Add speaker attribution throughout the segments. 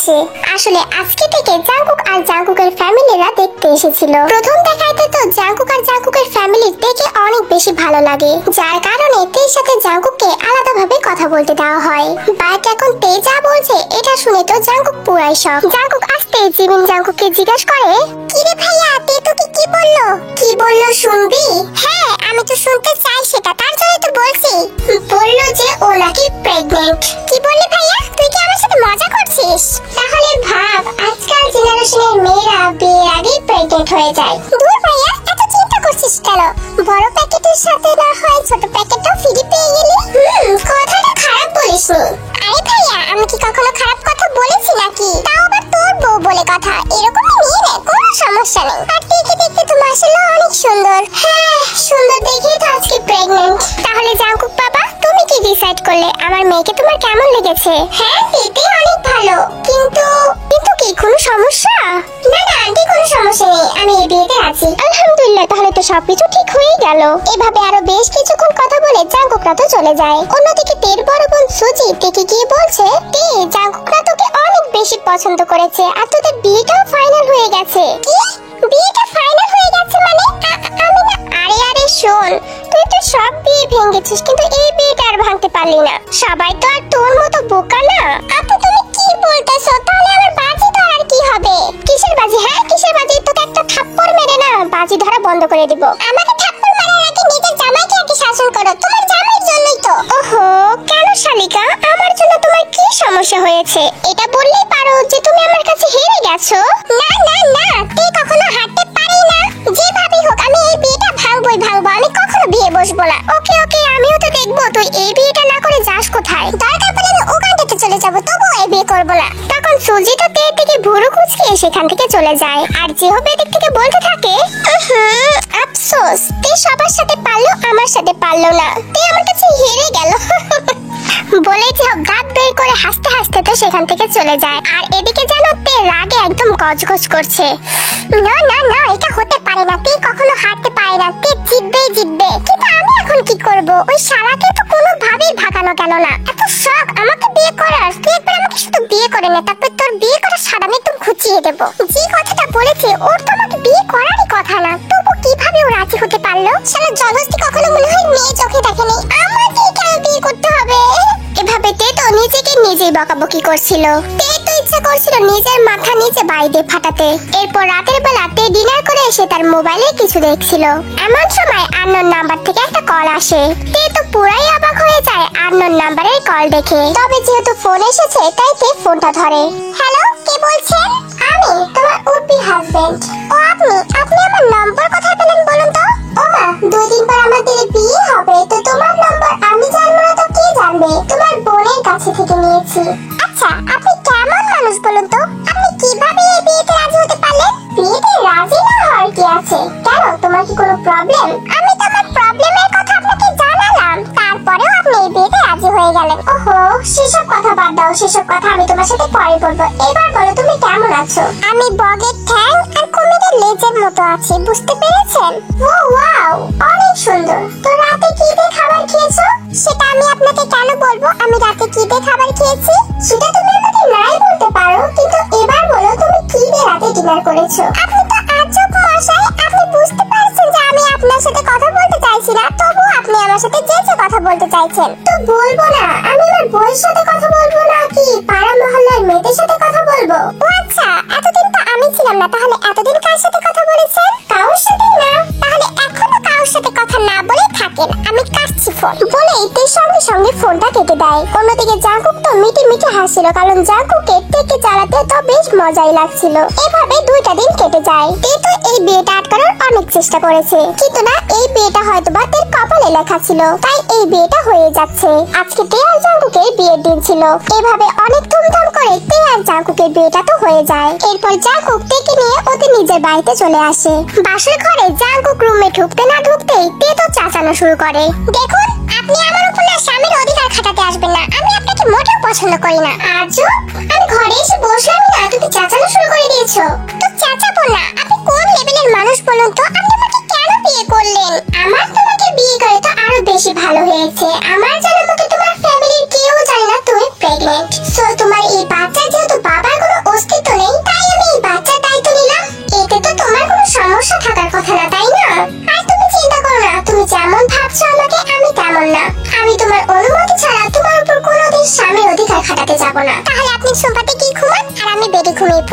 Speaker 1: আসে। আসলে আজকে থেকে জাংকুক আর জাংকুকের ফ্যামিলিরা দেখতে এসেছিল। প্রথম দেখাইতে তো জাংকুক আর জাংকুকের ফ্যামিলির দেখে অনেক বেশি ভালো লাগে, যার কারণে তের সাথে জাংকুককে আলাদাভাবে কথা বলতে দেওয়া হয়। বাট এখন তে যা বলছে এটা শুনে তো জাংকুক পুরাই শক। জাংকুক আসতে জিমিন জাংকুককে জিজ্ঞাসা করে, কি রে ভাইয়া, তে তোকে কি বললো? কি বললো শুনবি? হ্যাঁ, আমি তো শুনতে চাই সেটা, তার জন্য তো বলছি। বললো যে ও নাকি প্রেগন্যান্ট। কি বললি ভাইয়া? তুই কি আমার সাথে মজা করছিস? তাহলে ভাব, আজকাল জেনারেশনের মেয়েরা বিয়ের আগেই প্রেগন্যান্ট হয়ে যায়। দূর ভাইয়া, এত চিন্তা করছিস কেন? বড় প্যাকেটের সাথে না হয় ছোট প্যাকেটটাও ফ্রি পেয়ে গেলি। কথাটা খারাপ বলিসনি। আরে ভাইয়া, আমি কি কখনো খারাপ কথা বলেছি নাকি? তাও আবার তোর বউ বলে কথা, এরকমই নিয়ে নে, কোনো সমস্যা নেই। আর দেখে দেখতে তো মাশাআল্লাহ অনেক সুন্দর। হ্যাঁ, সুন্দর দেখেই তো আজকে প্রেগন্যান্ট। তাহলে জাংকুক বাবা, তুমি কি ডিসাইড করলে আমার মেয়েকে তোমার কেমন লেগেছে? হ্যাঁ, এটাই অনেক ভালো। কিন্তু কিন্তু কি কোনো সমস্যা? না না আন্টি, কোনো সমস্যা নেই, আমি এই বিয়েতে আছি। আলহামদুলিল্লাহ, তাহলে তো সবকিছু ঠিক হয়ে গেল। এভাবে আরো বেশ কিছুক্ষণ কথা বলে জাংকুকরা তো চলে যায়। অন্যদিকে তের বড় বোন সুজি তেকে গিয়ে বলছে, তে জাংকুকরা তোকে অনেক বেশি পছন্দ করেছে আর তোদের বিয়েটাও ফাইনাল হয়ে গেছে। কি? বিয়েটা ফাইনাল হয়ে গেছে মানে? আমি না। আরে আরে শোন, তুই তো সব বিয়ে ভেঙেছিস কিন্তু এই বিয়েটা আর ভাঙতে পারলি না। সবাই তো আর তোর মতো বোকা না। আপু তুমি কি বলতেছো? তাহলে আমার বাজি ধরার কি হবে? কিসের বাজি? হ্যাঁ কিসের বাজি? তোকে একটা থাপ্পড় মেরে না বাজি ধরা বন্ধ করে দিব। আমাকে থাপ্পড় মারার আগে নিজের জামাইকে আগে শাসন করো, তোমার জামাইয়ের জন্যই তো। ওহো, কেন শালিকা, আমার জন্য তোমার কি সমস্যা হয়েছে? এটা বললেই পারো যে তুমি আমার কাছে হেরে গেছো। না না না, তুই কখনো হারতে পারি না। যেভাবেই হোক আমি এই বিয়েটা ভাঙবই ভাঙবো, আমি কখনো বিয়ে বসবো না। ওকে ওকে, আমিও তো দেখবো তুই এই বিয়েটা না করে যাস কোথায়। দরকার পড়লে আমি ওখানটাতে চলে যাবো, তবুও এই বিয়ে করবো না। তখন সুজি তো তের থেকে ভুরু কুচকিয়ে সেখান থেকে চলে যায়। আর যেভাবে এদিক থেকে বলতে থাকে, আফসোস, তে সবার সাথে পারলো, আমার সাথে পারলো না। তে আমার কাছে হেরে গেল। বলে যে গাত বের করে হাসতে হাসতে তো সেখান থেকে চলে যায়। আর এদিকে যেন তে রাগে একদম গজগজ করছে। না না না, এটা হতে পারে না, তে কখনো হারতে পারে না, তে জিতবেই জিতবে। কিন্তু আমি এখন কি করব? ওই শালাকে তো কোনোভাবেই ভাগানো গেল না। এত শখ আমাকে বিয়ে করার, তুই একবার আমাকে শুধু বিয়ে করে নে, তারপর তোর বিয়ে করার স্বাদ আমি একদম খুঁচিয়ে দেবো। যে কথাটা বলেছে ওর তো আমাকে বিয়ে করারই কথা না, তবু কিভাবে ও রাজি হতে পারলো? শালা জলহস্তি কখনো মনে হয় মেয়ে চোখে দেখেনি, আমাকে কেন বিয়ে করতে হবে? এভাবে তে তো নিজেকে নিজেই বকাবকি করছিল। তে তো ইচ্ছা করছিল নিজের মাথা নিচে বাড়ি দিয়ে ফাটাতে। এরপর রাতের বেলা তে ডিনার করে এসে তার মোবাইলে কিছু দেখছিল। এমন সময় আননোন নাম্বার থেকে একটা কল আসে। তে তো পুরাই অবাক হয়ে যায় আননোন নাম্বারের কল দেখে। তবে যেহেতু ফোন এসেছে তাই তে ফোনটা ধরে। হ্যালো, কে বলছেন? আমি তোমার উডবি হাজবেন্ড। ও আপনি আমার নাম্বার কোথায় পেলেন বলুন তো? ও মা, 2 দিন পর আমাদের বিয়ে হবে, তো তোমার নাম্বার আমি জানবো না তো কে জানবে? তোমার বোনের কাছে থেকে নিয়েছি। আচ্ছা, আপনি কেমন মানুষ বলুন তো? আপনি কিভাবে এই বিয়েতে রাজি হতে পারলেন? বিয়েতে রাজি না হওয়ার কি আছে? কেন, তোমার কি কোনো প্রবলেম? আমি তো আমার প্রবলেমের কথা আপনাকে জানালাম, তারপরেও আপনি এই বিয়েতে রাজি হয়ে গেলেন। ওহো, সেসব কথা বাদ দাও, সেসব কথা আমি তোমার সাথে পরে বলবো। এবার বলো তুমি কেমন আছো? আমি বগের ঠ্যাং আর কুমিরের লেজের মতো আছি, বুঝতে পেরেছেন? ও ওয়াও, অনেক সুন্দর। তো রাতে কি দিয়ে খাবার খেয়েছো? সেটা আমি আপনাকে কেন বলবো আমি রাতে কি দিয়ে খাবার খেয়েছি? সেটা তুমি আমাকে নাই বলতে পারো, কিন্তু এবার বলো তুমি কি দিয়ে রাতে ডিনার করেছো? আপনি তো আজব মশাই, আপনি বুঝতে পারছেন যে আমি আপনার সাথে কথা বলতে চাইছি না, তবু আপনি আমার সাথে যে কথা বলতে চাইছেন। তো বলবো না, আমি আমার বউয়ের সাথে কথা বলবো নাকি পাড়া মহল্লার মেয়েদের সাথে কথা বলবো? ও আচ্ছা, এতদিন তো আমি ছিলাম না, তাহলে এতদিন কার সাথে কথা বলেছেন? কারোর সাথে না? তাহলে এখনো কারোর সাথে কথা না বলে থাকেন, আমি কাটছি ফোন। বলেই তে সঙ্গে সঙ্গে ফোনটা কেটে দেয়। অন্যদিকে জাংকুক তো মিটি মিটি হাসছিল, কারণ জাংকুকে তেকে চালাতে তো বেশ মজাই লাগছিল। এভাবে 2টা দিন কেটে যায়। তে তো এই বিয়েটা আটকানোর অনেক চেষ্টা করেছে, কিন্তু না, এই বিয়েটা হয়তোবা তের কপালে লেখা ছিল, তাই এই বিয়েটা হয়ে যাচ্ছে। আজকে তে আর জাংকুকের বিয়ের দিন ছিল। এভাবে অনেক ধুমধাম করে তে আর জাংকুকের বিয়েটা তো হয়ে যায়। এরপর জাংকুক তেকে নিয়ে ওদের নিজের বাড়িতে চলে আসে। বাসর ঘরে জাংকুক রুমে ঢুকতে না ঢুকতেই তে তো চাচানো শুরু করে। দেখুন, আপনি আমার উপর না স্বামীর অধিকার খাটাতে আসবেন না, আমি আপনাকে মোটেও পছন্দ করি না। আজও আমি ঘরে এসে বসলাম না, তুমি চাচানো শুরু করে দিয়েছো। তো চাচাবো না, আপনি কোন লেভেলের মানুষ বলুন তো? আপনি আমাকে কেন বিয়ে করলেন? আমার তোমাকে বিয়ে করে তো আরো বেশি ভালো হয়েছে। আমার জানার মতো তোমার ফ্যামিলির কেউ জানে না তুমি প্রেগন্যান্ট। সো তোমার এই বাচ্চা যেহেতু বাবার কোনো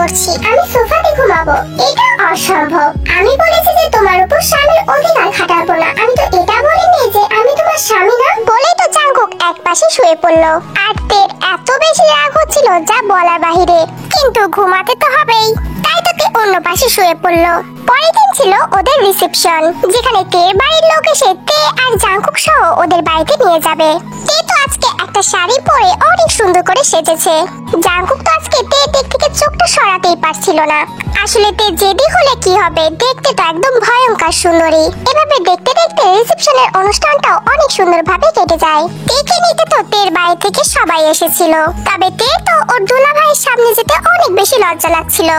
Speaker 1: করছি, আমি সোফাতে ঘুমাবো। এটা অসম্ভব। আমি বলেছি যে তোমার উপর স্বামীর অধিকার খাটাবো না, আমি তো এটা বলিনি যে আমি তোমার স্বামী না। বলেই তো জাঙ্কুক একপাশে শুয়ে পড়লো। আর তের এত বেশি রাগ হচ্ছিল যা বলার বাহিরে, কিন্তু ঘুমাতে তো হবেই, তাই তো তে অন্য পাশে শুয়ে পড়লো। পরের দিন ছিল ওদের রিসেপশন, যেখানে তের বাড়ির লোক এসে তে আর জাঙ্কুক সহ ওদের বাড়িতে নিয়ে যাবে। তে তো আজকে একটা শাড়ি পরে অনেক সুন্দর করে সেজেছে। জাঙ্কুক তো আজকে তে দিক থেকে চোখটা সরাতেই পারছিল না। আসলে তে জেদি হলে কি হবে, দেখতে তো একদম ভয়ঙ্কর সুন্দরী। এভাবে দেখতে দেখতে রিসেপশনের অনুষ্ঠানটাও অনেক সুন্দরভাবে কেটে যায়। তেকে নিতে তো তের বাড়ি থেকে সবাই এসেছিল, তবে তে তো ওর দুলা ভাইয়ের সামনে যেতে অনেক বেশি লজ্জা লাগছিল,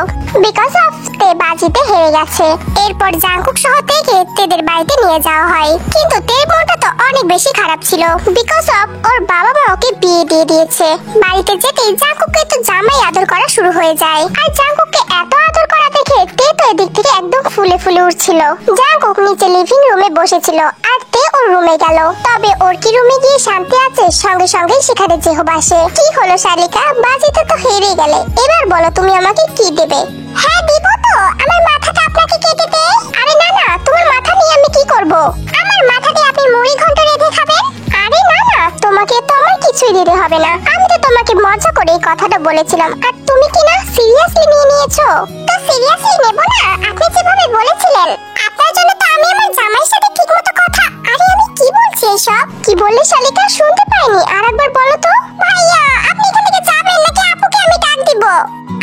Speaker 1: বিকজ অফ তে বাজিতে হেরে গেছে। এরপর জাঙ্কুক সহ তেকে তেদের বাড়িতে নিয়ে যাওয়া হয়, কিন্তু তের মনটা তো অনেক বেশি খারাপ ছিল, বিকজ অফ ওর বাবা মা ওকে বিয়ে দিয়ে দিয়েছে। বাড়িতে যেতেই জাঙ্কুককে তো জামাই আদর করা শুরু হয়ে যায়, আর জাঙ্কুককে এত আদর করা দেখে তে তো এদিক থেকে একদম ফুলে ফুলে উঠছিল। জাঙ্কুক নিচে লিভিং রুমে বসেছিল, আর তে ওর রুমে গেল। তবে ওর কি রুমে গিয়ে শান্তি আছে? সঙ্গে সঙ্গে সেখানে জেহব আসে। কি হলো শালিকা, বাজিতে তো হেরে গেলে, এবার বলো তুমি আমাকে কি দেবে? হ্যাঁ দিব তো, আমার মাথাটা আপনাকে কেটে দে। আরে না না, তোমার মাথা নিয়ে আমি কি করব? আমার মাথা দিয়ে আপনি মুড়ি ঘন্ট রেঁধে খাবেন? আরে না না, তোমাকে তো আমার কিছুই দিতে হবে না, আমি তো তোমাকে মজা করে এই কথাটা বলেছিলাম, আর তুমি কি না সিরিয়াসলি নিয়ে নিয়েছো? তো সিরিয়াসলি নেব না, আপনি যেভাবে বলেছিলেন। আপনার জন্য তো আমি আমার জামাইয়ের সাথে ঠিকমতো কথা। আরে আমি কি বলছি এসব? কি বললে শালিকা, শুনতে পাইনি, আরেকবার বলো তো। ভাইয়া আপনি এখান থেকে যাবেন নাকি আপুকে আমি ডাক দিব?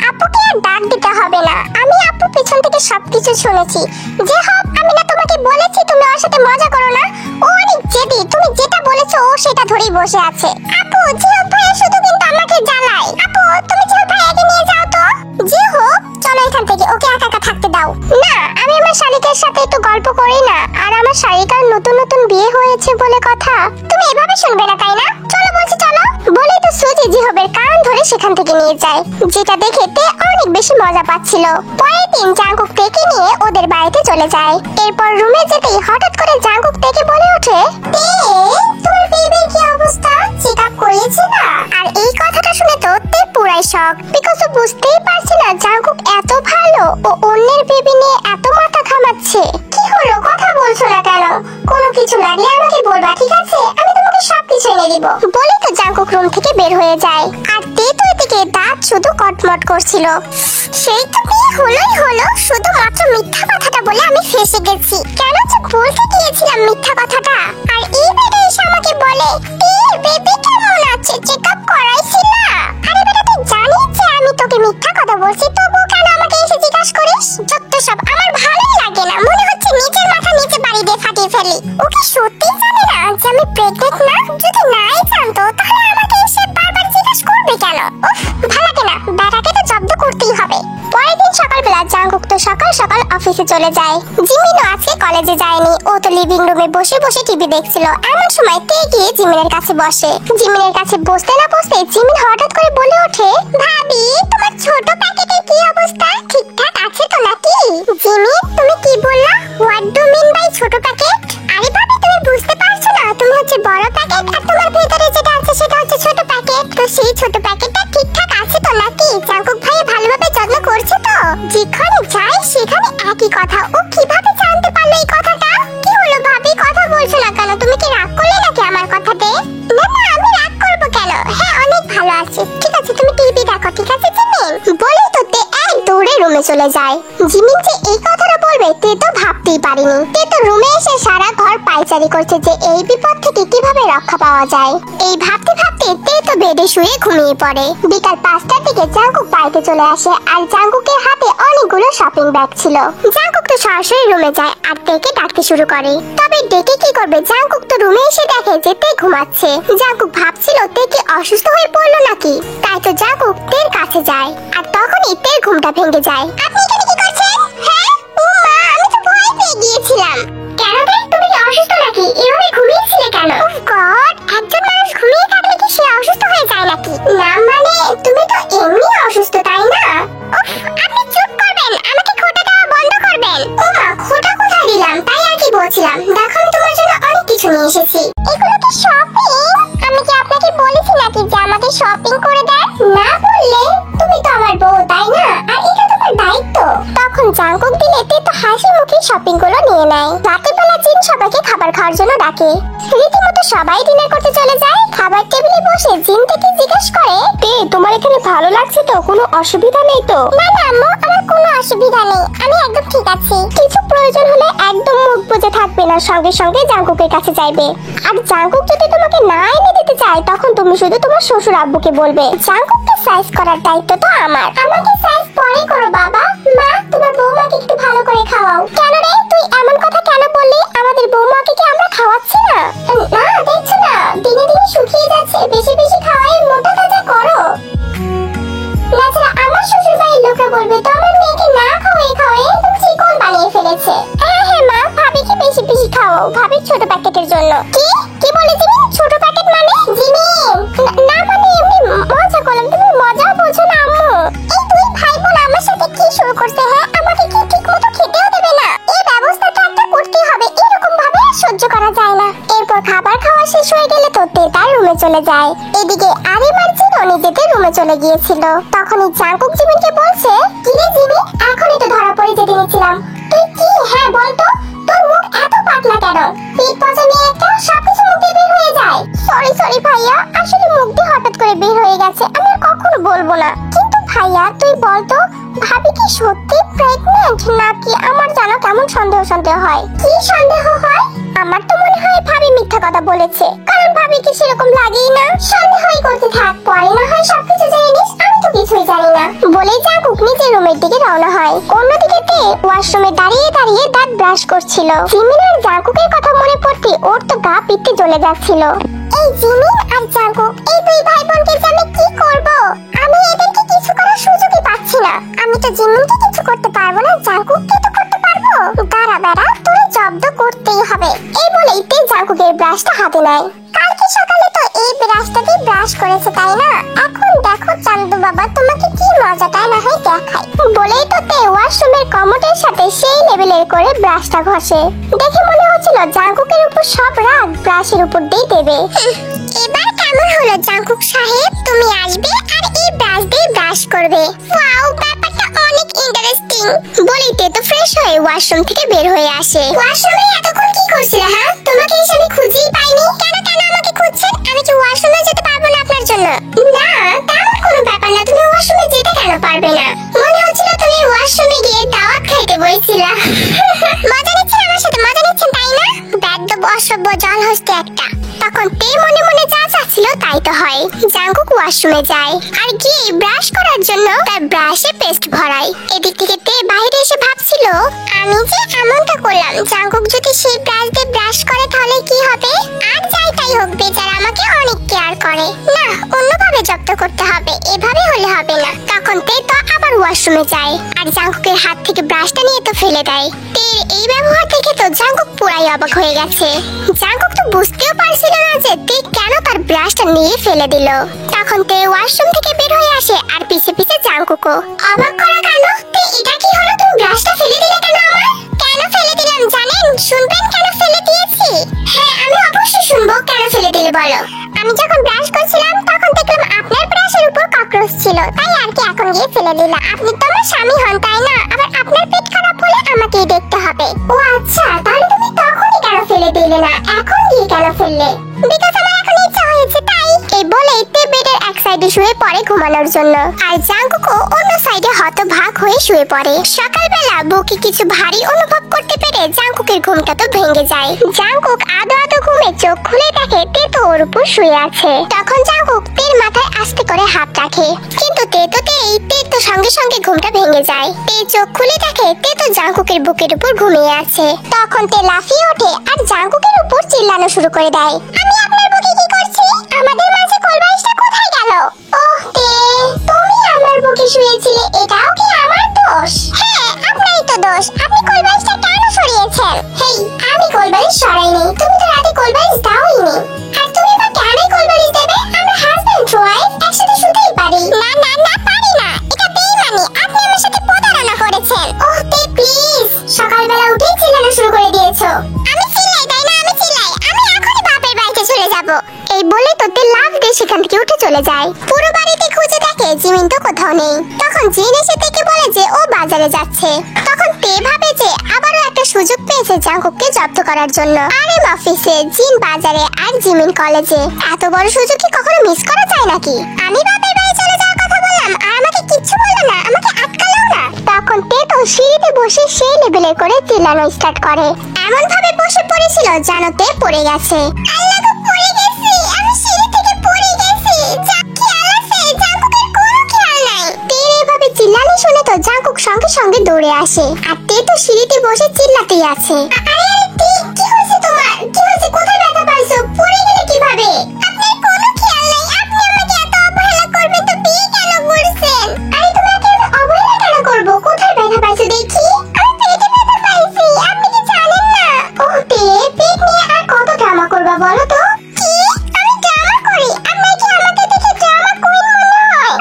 Speaker 1: আপুকে আর ডাক দিতে হবে না, আমি আপু পেছন থেকে সবকিছু শুনেছি। যে হোক, আমি না তোমাকে বলেছি তুমি ওর সাথে মজা করো না? ও অনেক জেদি, তুমি যেটা বলেছো ও সেটা ধরেই বসে আছে। আপু জিহব ভাইয়া শুধু কিন্তু আমাকে জ্বালায়। আপু তুমি জিহব ভাইয়াকে নিয়ে যাও তো। যে হোক, চলো এখান থেকে, ওকে একা একা থাকতে দাও। না, আমি আমার শালিকার সাথে একটু গল্প করি না, আর আমার শালিকার নতুন নতুন বিয়ে হয়েছে বলে কথা। তুমি এভাবে শুনবে না তাই না? চলো বলছি চলো। বলেই তো সুজি জিহবের কান ধরে সেখান থেকে নিয়ে যায়, যেটা দেখে তে অনেক বেশি মজা পাচ্ছিল। পরের দিন জাঙ্কুক তেকে নিয়ে ওদের বাড়িতে চলে যায়। এরপর রুমে যেতেই হঠাৎ করে জাঙ্কুক তেকে বলে ওঠে, তে তোমার বেবির কি অবস্থা, চেক আপ করিয়েছে না? আর এই কথাটা শুনে তো তে পুরাই শক, বিকজ ও বুঝতেই পারছে না জাঙ্কুক এত ভালো, ও অন্যের বেবি নিয়ে এত মাথা ঘামাচ্ছে। কি হলো, কথা বলছো না কেন? কোনো কিছু লাগলে আমাকে বলবা, ঠিক আছে? আমি তোমাকে সবকিছু এনে দিব। বলে তো জাঙ্কুক রুম থেকে বের হয়ে যায়, আর তে তো এদিকে দাঁত শুধু কটমট করছিল। সেই তো বিয়ে হলোই হলো, শুধুমাত্র মিথ্যা কথাটা বলে আমি ফেঁসে গেছি। কেন যে বলতে গিয়েছিলাম মিথ্যা কথাটা, আর এই বেটা এসে আমাকে বলে বেবি কেমন আছে, চেক আপ করাইছি না? আরে বেটা তুই জানিস যে আমি তোকে মিথ্যা কথা বলছি, তবু কেন আমাকে এসে জিজ্ঞাসা করিস? যত সব, আমার ভালোই লাগে না, মনে হচ্ছে নিজের মাথা নিচে বাড়ি দিয়ে ফাটিয়ে ফেলি। ওকে সত্যি জানে না যে আমি প্রেগনেন্ট না? যদি নাই জানতো তাহলে আমাকে এসে বারবার জিজ্ঞাসা করবে কেন? উফ, ভালো লাগে না, বেটাকে তো জব্দ করতেই হবে। পরের দিন সকালবেলা জাঙ্কুক তো সকাল সকাল অফিসে চলে যায়। জিমিনও আজকে কলেজে যায়নি, ও তো লিভিং রুমে বসে বসে টিভি দেখছিল। এমন সময় তে গিয়ে জিমিনের কাছে বসে। জিমিনের কাছে বসতে না বসতে জিমিন হঠাৎ করে বলে ওঠে, ভাবি তোমার ছোট প্যাকেটের কি অবস্থা, ঠিকঠাক আছে তো নাকি? জিমিন তুমি কি বললা? হোয়াট ডু মিন বাই ছোট প্যাকেট? আরে ভাবি তুমি বুঝতে পারছো না, তুমি হচ্ছে বড় প্যাকেট, আর তোমার ভেতরে যেটা আছে সেটা হচ্ছে ছোট প্যাকেট। তো সেই ছোট প্যাকেটটা ঠিকঠাক আছে তো নাকি? জাঙ্কুক ভাই ভালোভাবে যত্ন করছে তো? যেখানে যাই সেখানে একই কথা, ও কিভাবে জানতে পারলো এই কথাটা? কি হলো ভাবি, কথা বলছো না কেন? তুমি কি রাগ করলে নাকি আমার কথাতে? না না, আমি রাগ করবো কেন? হ্যাঁ অনেক ভালো আছে। ঠিক আছে তুমি টিভি দেখো, ঠিক আছে জিমিন? বলেই তো তে এক দৌড়ে রুমে চলে যায়। জিমিন যে এই কথাটা বলবে তে তো ভাবতেই পারেনি। তে তো রুমে এসে সারা ঘর পায়চারি করছে যে এই বিপদ থেকে কিভাবে রক্ষা পাওয়া যায়। এই ভাবতে ভাবতে তে তো বেডে শুয়ে ঘুমিয়ে পড়ে। বিকাল 5টার দিকে জাঙ্কুক বাড়িতে চলে আসে, আর জাঙ্কুকের হাতে অনেকগুলো শপিং ব্যাগ ছিল। জাঙ্কুক তো সরাসরি রুমে যায় আর তেকে ডাকতে শুরু করে। তবে ডেকে কি করবে, জাঙ্কুক তো রুমে এসে দেখে যে তে ঘুমাচ্ছে। জাঙ্কুক ভাবছিল তে কি অসুস্থ হয়ে পড়লো নাকি, তাই তো জাঙ্কুক তের কাছে যায়, আর তখনই তের ঘুমটা ভেঙে যায়। আপনি এখানে কি করছেন? হ্যাঁ ও মা, আমি তো ভয় পেয়ে গিয়েছিলাম। কেন তে, তুমি কি অসুস্থ নাকি? এভাবে ঘুমিয়েছিলে কেন? ওহ গড, একজন মানুষ ঘুমিয়ে থাকলে কি সে অসুস্থ হয়ে যায় নাকি? না মানে তুমি তো এমনি অসুস্থ তাই না? উফ, আপনি চুপ করবেন, আমাকে খোঁটা দেওয়া বন্ধ করবেন। ও মা, খোঁটা কোথায় দিলাম, তাই আর কি বলছিলাম। দেখো আমি তোমার জন্য অনেক কিছু নিয়ে এসেছি। এগুলো কি শপিং? আমি কি আপনাকে বলেছি নাকি যে আমাকে শপিং করে দেন? না বললে? তুমি তো আমার বউ তাই না? আর দিলে তে তো হাসি মুখে শপিং গুলো নিয়ে নেয়। রাতের বেলা জিন সবাইকে খাবার খাওয়ার জন্য ডাকে। রীতিমতো সবাই ডিনার করতে চলে যায়। খাবার টেবিলে বসে জিন থেকে জিজ্ঞেস করে, তে তোমার এখানে ভালো লাগছে তো? কোনো অসুবিধা নেই তো? না না আম্মু, আমার কোনো অসুবিধা নেই, আমি একদম ঠিক আছি। কিছু প্রয়োজন হলে একদম মুখ বুজে থাকবে না, সঙ্গে সঙ্গে জাঙ্কুকের কাছে যাইবে। আর জাঙ্কুক যদি তোমাকে না এনে দিতে চায় তখন তুমি শুধু তোমার শ্বশুর আব্বুকে বলবে। জাঙ্কুককে সাইজ করার দায়িত্ব তো আমার। আমাকে সাইজ পরে করো বাবা। মা, তোমার বৌমাকে একটু ভালো করে খাওয়াও। কেন রে, তুই এমন কথা কেন বললি? আমাদের বৌমাকে কি আমরা খাওয়াচ্ছি না? না, দেখছো না দিনে দিনে শুকিয়ে যাচ্ছে, বেশি বেশি খাওয়াই মোটা তাজা করো। তাছাড়া আমার শ্বশুর বাড়ির লোকরা বলবে তো আমার মেয়েকে না খাওয়াই খাওয়াই একদম চিকন বানিয়ে ফেলেছে। হ্যাঁ হ্যাঁ মা, ভাবিকে বেশি বেশি খাওয়াও, ভাবির ছোট প্যাকেটের জন্য। কি কি বলে জিমিন? ছোট প্যাকেট মানে? জিমিন না মানে এমনি মজা করলাম, তুমি মজা বোঝো না আম্মু। এই দুই ভাই বোন আমার সাথে কি শুরু করছে? হ্যাঁ, আমাকে কি ঠিক মতো খেতেও দেবে না? এই ব্যবস্থাটা একটা করতেই হবে, এরকম ভাবে সহ্য করা যায় না। এরপর খাবার খাওয়া শেষ হয়ে গেলে তো তে তার রুমে চলে যায়। এদিকে আরিম আর জিনও নিজেদের রুমে চলে গিয়েছিল। তখনই জাঙ্কুক জিমিনকে বলছে, কি রে জিমি, এখনই তো ধরা পড়ে যেতে নিয়েছিলাম। তুই কি? হ্যাঁ বলতো, তোর মুখ এত পাতলা কেন? পেট পচা মেয়ে একটা, সবকিছু মুখ দিয়ে বের হয়ে যায়। সরি সরি ভাইয়া, আসলে মুখ দিয়ে হঠাৎ করে বের হয়ে গেছে, আমি আর কখনো বলবো না। কিন্তু ভাইয়া তুই বলতো, ভাবি কি সত্যি প্রেগন্যান্ট নাকি? আমার জানো কেমন সন্দেহ সন্দেহ হয়। কি সন্দেহ হয়? আমার তো মনে হয় ভাবি মিথ্যা কথা বলেছে, কারণ ভাবিকে সেরকম লাগেই না। সন্দেহই করতে থাক, পরে না হয় সবকিছু জেনে নিস, আমি তো কিছুই জানি না। বলেই জাঙ্কুক নিজের রুমের দিকে রওনা হয়। অন্যদিকে তে ওয়াশরুমে দাঁড়িয়ে দাঁড়িয়ে দাঁত ব্রাশ করছিল। জিমিন আর জাঙ্কুকের কথা মনে পড়তে ওর তো গা পিত্তে জ্বলে যাচ্ছিল। এই জিমিন আর জাঙ্কুক, এই দুই ভাই বোনকে যে আমি কি করব? আমি এদেরকে কিছু করার সুযোগই পাচ্ছি না। আমি তো জিমিনকে কিছু করতে পারবো না, জাঙ্কুককে তো করতে পারবো। দাঁড়া বেড়া, তোর জব্দ করতেই হবে। এই বলেই তে জাঙ্কুকের ব্রাশটা হাতে নেয়। কালকে সকালে তো এই ব্রাশটা দিয়ে ব্রাশ করেছে তাই না? এখন দেখো চান্দু বাবা, তোমাকে কি মজাটা না হয় দেখাই। বলেই তো তে ওয়াশরুমের কমোডের সাথে সেই লেভেলের করে ব্রাশটা ঘষে। দেখে মনে হচ্ছিল জাঙ্কুকের উপর সব রাগ ব্রাশের উপর দিয়ে দেবে। এবার কেমন হলো জাঙ্কুক সাহেব? তুমি আসবে আর এই ব্রাশ দিয়ে ব্রাশ করবে। ওয়াও, ব্যাপারটা অনেক ইন্টারেস্টিং। বলেই তে তো ফ্রেশ হয়ে ওয়াশরুম থেকে বের হয়ে আসে। ওয়াশরুমে এতক্ষণ কি করছিলে? হ্যাঁ, তোমাকে এসে আমি খুঁজেই পাইনি। কেন কেন আমাকে খুঁজছেন? আমি কি ওয়াশরুমে যেতে পারবো না আপনার জন্য? না, তেমন কোনো ব্যাপার না, তুমি ওয়াশরুমে যেতে কেন পারবে না? মনে হচ্ছিল তুমি ওয়াশরুমে গিয়ে দাওয়াত খাইতে বলেছিলা। মজা নিচ্ছেন আমার সাথে, মজা নিচ্ছেন তাই না? বেদ্য অসভ্য জল হস্তে একটা। তখন তে মনে মনে যা চাচ্ছিল তাই তো হয়। জাঙ্কুক ওয়াশরুমে যায় আর গিয়ে ব্রাশ করার জন্য তার ব্রাশে পেস্ট ভরায়। এদিক থেকে তে বাইরে এসে ভাবছিল, আমি যে এমনটা করলাম, জাঙ্কুক যদি সেই ব্রাশ দিয়ে ব্রাশ করে তাহলে কি হবে? আর যাই তাই হোক, বেচারা আমাকে অনেক কেয়ার করে। না, অন্যভাবে জব্দ করতে হবে, এভাবে হলে হবে না। তখন তে তো আবার ওয়াশরুমে যায় আর জাঙ্কুকের হাত থেকে ব্রাশটা নিয়ে তো ফেলে দেয়। তের এই ব্যবহার দেখে তো জাঙ্কুক পুরাই অবাক হয়ে গেছে। জাঙ্কুক তো বুঝতেও পারছিল না যে তে কেন তার ব্রাশটা নিয়ে ফেলে দিল। তখন তে ওয়াশরুম থেকে বের হয়ে আসে আর পিছে পিছে জাঙ্কুকও। অবাক করা কেন? তে এটা কি হলো? তুমি ব্রাশটা ফেলে দিলে কেন আমার? কেন ফেলে দিলাম জানেন? শুনবেন কেন ফেলে দিয়েছি? হ্যাঁ, আমি অবশ্যই শুনবো, কেন ফেলে দিলে বলো। আমি যখন ব্রাশ করছিলাম তখন দেখলাম আপনার ব্রাশের উপর ককরোচ ছিল, তাই আর কি এখন গিয়ে ফেলে দিলাম। আপনি তো আমার স্বামী হন তাই না? আবার আপনার পেট খারাপ হলে আমাকেই দেখতে হবে। ও আচ্ছা, তাহলে তুমি তখনই কেন ফেলে দিলে না, এখন গিয়ে কেন ফেললে? বিকজ আমার এখন ইচ্ছা হয়েছে তাই। এই বলেই তে বেডের এক সাইডে শুয়ে পড়ে ঘুমানোর জন্য, আর জাঙ্কুকও অন্য সাইডে হতভাগ হয়ে শুয়ে পড়ে। সকালবেলা বুকে কিছু ভারী অনুভব করতে পেরে জাঙ্কুকের ঘুমটা তো ভেঙে যায়। জাঙ্কুক আদো আদো ঘুমে চোখ খুলে দেখে তে তো ওর উপর শুয়ে আছে। তখন জাঙ্কুক তের মাথায় আস্তে করে হাত রাখে, কিন্তু তে তো সঙ্গে সঙ্গে ঘুমটা ভেঙে যায়। তে চোখ খুলে দেখে তে তো জাঙ্কুকের বুকের উপর ঘুমিয়ে আছে। তখন তে লাফিয়ে ওঠে আর জাঙ্কুকের উপর চিল্লানো শুরু করে দেয়, আমি আপনার বুকে কি করছি? আমাদের মাঝে কোলবালিশটা কোথায় গেল? ওহ তে, তুমি আমার বুকে শুয়েছিলে, এটাও কি আমার দোষ? হ্যাঁ, আপনারই তো দোষ। আপনি কোলবালিশটা কেন সরিয়েছেন? হেই, আমি কোলবালিশ সরাইনি, তুমি তো রাতে কোলবালিশ দাওইনি। আর তুমি বা কেন কোলবালিশ দেবে? আমরা হাজবেন্ড ওয়াইফ একসাথে শুতেই পারি। না না না, পারি না, এটা বেইমানি। আপনি আমার সাথে প্রতারণা করেছেন। ওহ তে প্লিজ, সকালবেলা উঠেই চিল্লানো শুরু করে দিয়েছো। আমি চিল্লাই তাই না? আমি চিল্লাই, আমি এখনই বাপের বাড়িতে চলে যাব। এই বলে তো তে লাফ দিয়ে সেখান থেকে উঠে চলে যায়। পুরো বাড়িতে খুঁজে দেখে জিমিন তো কোথাও নেই। তখন জিন এসে থেকে বলে যে ও বাজারে যাচ্ছে। তখন তে সুযোগ পেয়েছে জাংকুককে জব্দ করার জন্য। আরএম অফিসে, জিন বাজারে আর জিমিন কলেজে এত বড় সুযোগ কি কখনো মিস করা যায় নাকি? আমি বাপের বাড়ি চলে যাওয়ার কথা বললাম আর আমাকে কিচ্ছু বললো না, আমাকে আটকালেও না। তখন তেতো সিঁড়িতে বসে সেই লেভেলে করে চিল্লানো স্টার্ট করে। এমন ভাবে বসে পড়েছিল জানোতে পড়ে গেছে। আল্লাহ গো, পড়ে গেছি, আমি সিঁড়ি থেকে পড়ে গেছি। খেয়াল আছে, জাংকুকের কোনো খেয়াল নাই। তের এভাবে চিল্লানি শুনে তো জাংকুক সঙ্গে সঙ্গে দৌড়ে আসে আর তেতো সিঁড়িতে বসে চিল্লাতেই আছে। আরে তে, কি হয়েছে তোমার? কি হয়েছে? কোথায় ব্যথা পাইছো? পড়ে গেলে কিভাবে? আপনার কোনো খেয়াল নাই, আপনি আমাকে এত অবহেলা করবেন তো বিয়ে কেন করছেন? আরে তোমাকে আমি অবহেলা কেন করব? কোথায় ব্যথা পাইছো দেখি? আমি পেটে ব্যথা পাইছি, আপনি কি জানেন না? ও তে, পেট নিয়ে আর কত ড্রামা করবা বলো তো? কি? আমি ড্রামা করি? আপনি কি আমাকে দেখে ড্রামা কুইন মনে হয়?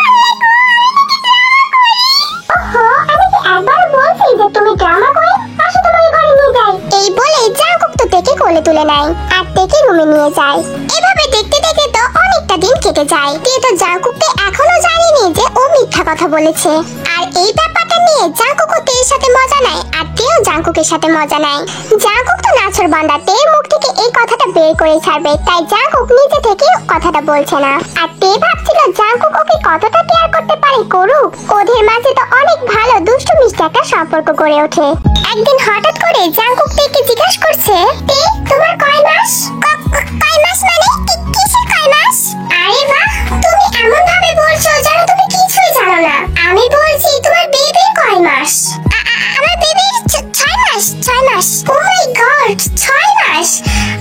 Speaker 1: ওহো, আমি কি একবার বলছি যে তুমি ড্রামা কুইন? আসো তোমাকে ঘরে নিয়ে যাই। এই বলে জাংকুক তো তেকে কোলে তুলে নেয় আর তেকে রুমে নিয়ে যায়। এভাবে দেখতে দেখতে তো অনেকটা দিন কেটে যায়। তে তো জাংকুককে এখনো জানেনি যে ও মিথ্যা কথা বলেছে। আর এই ব্যাপারটা নিয়ে জাংকুক ও তের সাথে মজা নেয় আর তেও জাংকুকের সাথে মজা নেয়। জাংকুক তো নাছর বান্দা, তের মুখ থেকে এই কথাটা বের করে ছাড়বে, তাই জাংকুক নিজে থেকে কথাটা বলছে না। আর তে ভাবছিল জাংকুক ওকে কতটা কেয়ার করতে পারে করুক। ওদের মাঝে তো অনেক ভালো দুষ্টু মিষ্টি একটা সম্পর্ক গড়ে ওঠে। একদিন হঠাৎ করে জাংকুক তেকে জিজ্ঞাসা করছে, তে, তোমার কয় মাস? কয় মাস মানে? কিসের কয় মাস? আরে বাহ, তুমি এমন ভাবে বলছো যেন তুমি কিছুই জানো না। আমি বলছি তোমার বেবির কয় মাস? আমার বেবির 6 মাস। 6 মাস? ও মাই গড, 6 মাস!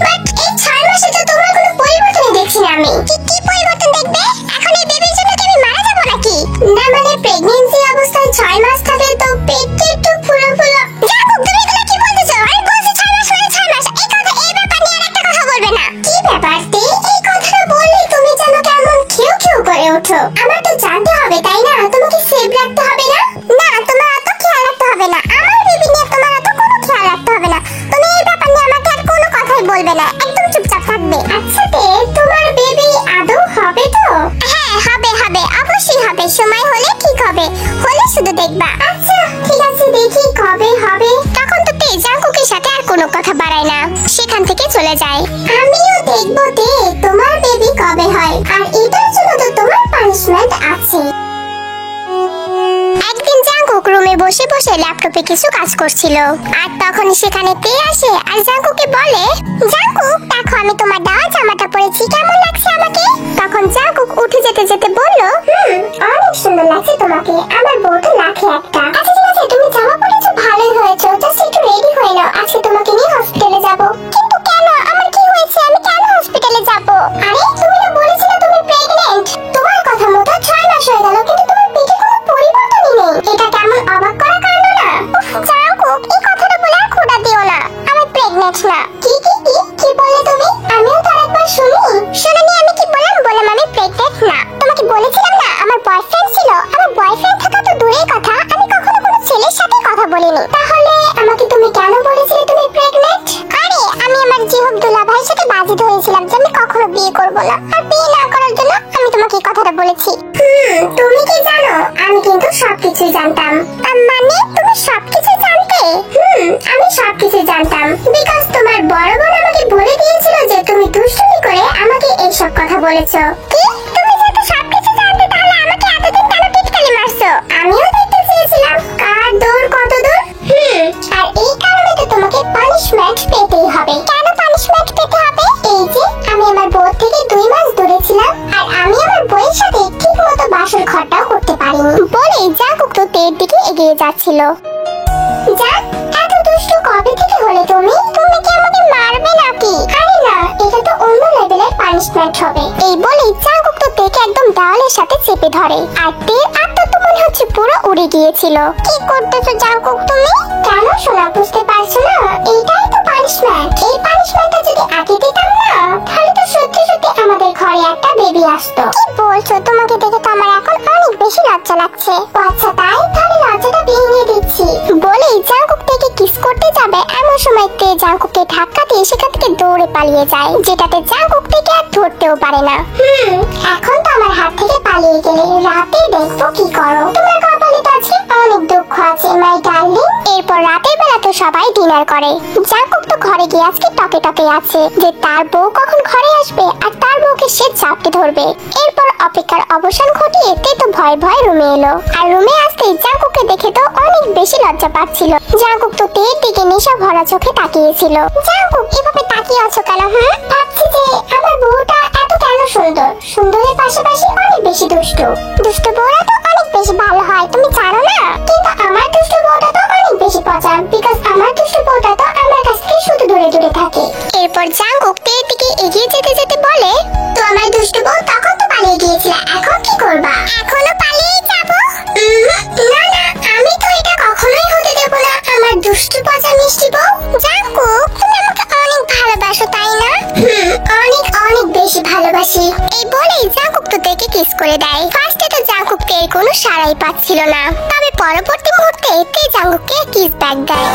Speaker 1: বাট এই 6 মাসে তো তোমার কোনো পরিবর্তন দেখছি না আমি। কি পরিবর্তন দেখবে? এখন এই বেবির জন্য কি আমি মারা যাব নাকি? না মানে প্রেগন্যান্সি অবস্থায় 6 মাস থাকে তো পেটে একটু ফুলো ফুলো। জাংকুক, তুমি এগুলো কি বলতেছো? আমি বলছি 6 মাস মানে 6 মাস। এই কথা, এই ব্যাপার নিয়ে আর একটা কথা বলবে না। কি ব্যাপার তে? এই কথাটা বললে তুমি যেন কেমন খেউ খেউ করে ওঠো। আমার তো জানতে হবে তাই না? তোমাকে সেভ রাখতে হবে না? না, তোমার অত খেয়াল রাখতে হবে না। আমার বেবি নিয়ে তোমার অত কোনো খেয়াল রাখতে হবে না। তুমি এই ব্যাপার নিয়ে আমাকে আর কোনো কথাই বলবে না, একদম চুপচাপ থাকবে। আচ্ছা তে, তোমার বেবি আদৌ হবে তো? হ্যাঁ, হবে হবে, অবশ্যই হবে। সময় হলে ঠিক হবে, হলে শুধু দেখবা। আচ্ছা ঠিক আছে, দেখি কবে হবে। তখন তো তে জাংকুকের সাথে আর কোনো কথা বাড়ায় না, সেখান থেকে চলে যায়। আমিও দেখবো তে তোমার বেবি কবে হয়, আর এটার জন্য তো তোমার পানিশমেন্ট আছে। একদিন জাংকুক রুমে বসে বসে ল্যাপটপে কিছু কাজ করছিল আর তখন সেখানে তে আসে আর জাংকুককে বলে, জাংকুক দেখো আমি তোমার দেওয়া জামাটা পরেছি, কেমন লাগছে আমাকে? তখন জাংকুক উঠে যেতে যেতে বলল, অনেক সুন্দর লাগছে তোমাকে, আমার বউ তো লাখে একটা। আচ্ছা ঠিক আছে, তুমি জামা পরেছো ভালোই হয়েছে, জাস্ট একটু রেডি হয়ে নাও, আজকে তোমাকে নিয়ে হসপিটালে যাব। কিন্তু কেন? আমার কি হয়েছে? আমি কেন হসপিটালে যাব? আরে তুমি না বলেছিলে তুমি প্রেগন্যান্ট? তোমার কথা মতো 6 মাস হয়ে গেল কিন্তু তোমার পেটে কোনো পরিবর্তনই নেই। এটা কেমন অবাক করা কাণ্ড না? জাংকুক, এই কথাটা বলে আর খোঁড়া দিও না, আমি প্রেগন্যান্ট না। কি বললে তুমি? আমিও তো আরেকবার শুনি। শুনুনি আমি কি বললাম? বললাম আমি প্রেগন্যান্ট না। তোমাকে বলেছিলাম না আমার বয়ফ্রেন্ড ছিল। আমার বয়ফ্রেন্ড থাকা তো দূরের কথা, আমি কখনো কোনো ছেলের সাথে কথা বলিনি। তাহলে আমাকে তুমি কেন বলেছিলে তুমি প্রেগন্যান্ট? আরে আমি আমার জিহব দুলাভাইয়ের সাথে বাজি ধরেছিলাম যে আমি কখনো বিয়ে করব না, আর বিয়ে না করার জন্য আমি তোমাকে এই কথাটা বলেছি। তুমি কি জানো আমি কিন্তু সবকিছু জানতাম। মানে তুমি সবকিছু জানতে? আমি সবকিছু জানতাম, বিকজ তোমার বড় বোন আমাকে বলে দিয়েছিল যে তুমি দুষ্টুমি করে আমাকে এইসব কথা বলেছো। কি? তুমি যেহেতু সবকিছু জানতে তাহলে আমাকে এতদিন কেন টিটকারি মারছো? আমিও দেখতে চেয়েছিলাম কার দৌড় কত দূর। আর এই কারণে তো তোমাকে পানিশমেন্ট পেতেই হবে। কেন পানিশমেন্ট পেতে হবে? এই যে আমি আমার বউ থেকে 2 মাস দূরে ছিলাম আর আমি আমার বউয়ের সাথে ঠিক মতো বাসর ঘরটাও করতে পারিনি বলে জাংকুক তো তের দিকে এগিয়ে যাচ্ছিল। জান, এত দুষ্টু কবে থেকে হলে তুমি? তুমি কি আমাকে মারবে নাকি? আরে না, এটা তো অন্য লেভেলের পানিশমেন্ট হবে। এই বলে জাংকুক তো তেকে একদম দেওয়ালের সাথে চেপে ধরে আর তের আত্মা তো মনে হচ্ছে পুরো উড়ে গিয়েছিল। কি করতেছো জাংকুক তুমি? কেন সোনা বুঝতে পারছো না? এইটাই তো পানিশমেন্ট। এই পানিশমেন্টটা যদি আগে দিতাম না তাহলে তো সত্যি সত্যি আমাদের ঘরে একটা বেবি আসতো। কি বলছো? তোমাকে দেখে তো আমার এখন অনেক বেশি লজ্জা লাগছে। আচ্ছা তাই, তাহলে লজ্জাটা ভেঙে দিচ্ছি বলে জাংকুক থেকে কিস করতে যাবে এমন সময় তে জাংকুককে ধাক্কা দিয়ে সেখান থেকে দৌড়ে পালিয়ে যায়, যেটাতে জাংকুক থেকে আর ধরতেও পারে না। এখন তো আমার হাত থেকে পালিয়ে গেলে রাতে দেখবো কি করো। তোমার কপালে তো আজকে অনেক দুঃখ আছে মাই ডার্লিং। এরপর রাতের বেলা তো সবাই ডিনার করে। জাঙ্কুক তো ঘরে গিয়ে আজকে টকে টকে আছে যে তার বউ কখন ঘরে আসবে আর তার বউকে সে চাপটে ধরবে। এরপর অপেক্ষার অবসান ঘটিয়ে তে তো ভয় ভয় রুমে এলো। আর রুমে আসতে জাঙ্কুককে দেখে তো অনেক বেশি লজ্জা পাচ্ছিল। জাঙ্কুক তো তের দিকে নেশা ভরা চোখে তাকিয়েছিল। জাঙ্কুক এভাবে তাকিয়ে আছো কেন? ভাবছি যে আমার বউটা এত কেন সুন্দর, সুন্দরের পাশাপাশি অনেক বেশি দুষ্টু। দুষ্টু বউরা তো অনেক বেশি ভালো হয়, তুমি জানো না? কিন্তু আমার দুষ্টু বউটা তো অনেক বেশি পচা, বিকজ আমার দুষ্টু বউটা তো আমার কাছ থেকে শুধু দূরে দূরে থাকে। এরপর জাঙ্কুক তের দিকে এগিয়ে যেতে যেতে বলে, তো আমার দুষ্টু বউ তখন তো পালিয়ে গিয়েছিল, এখন কি করবা? এখনো পালিয়ে যাবো? না না, আমি তো এটা কখনোই হতে দেব না। আমার দুষ্টু পচা মিষ্টি বউ। জাঙ্কুক তুমি আমাকে অনেক ভালোবাসো তাই না? অনেক অনেক বেশি ভালোবাসি। এই বলেই জাঙ্কুক তো তেকে কিস করে দেয়। ফার্স্টে তো জাঙ্কুক তের কোনো সাড়াই পাচ্ছিল না, তবে পরবর্তী মুহূর্তে তে জাঙ্কুককে কিস ব্যাক দেয়।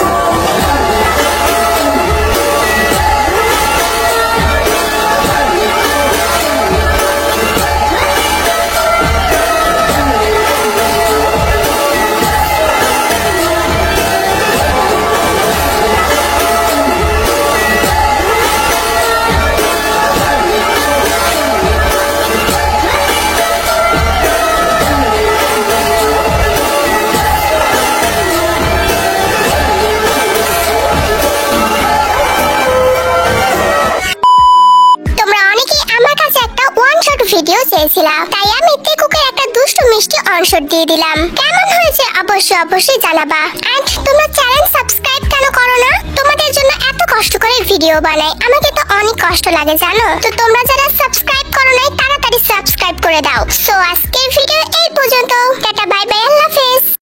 Speaker 1: ভিডিও চেয়েছিলাম, তাই আমি তেকুকে একটা দুষ্টু মিষ্টি অনশট দিয়ে দিলাম। কেমন হয়েছে অবশ্যই অবশ্যই জানাবা। এন্ড তোমরা চ্যানেল সাবস্ক্রাইব কেন করো না? তোমাদের জন্য এত কষ্ট করে ভিডিও বানাই, আমাকে তো অনেক কষ্ট লাগে জানো। তো তোমরা যারা সাবস্ক্রাইব করো নাই তাড়াতাড়ি সাবস্ক্রাইব করে দাও। সো আজকের ভিডিও এই পর্যন্ত। টাটা বাই বাই, আল্লাহ হাফেজ।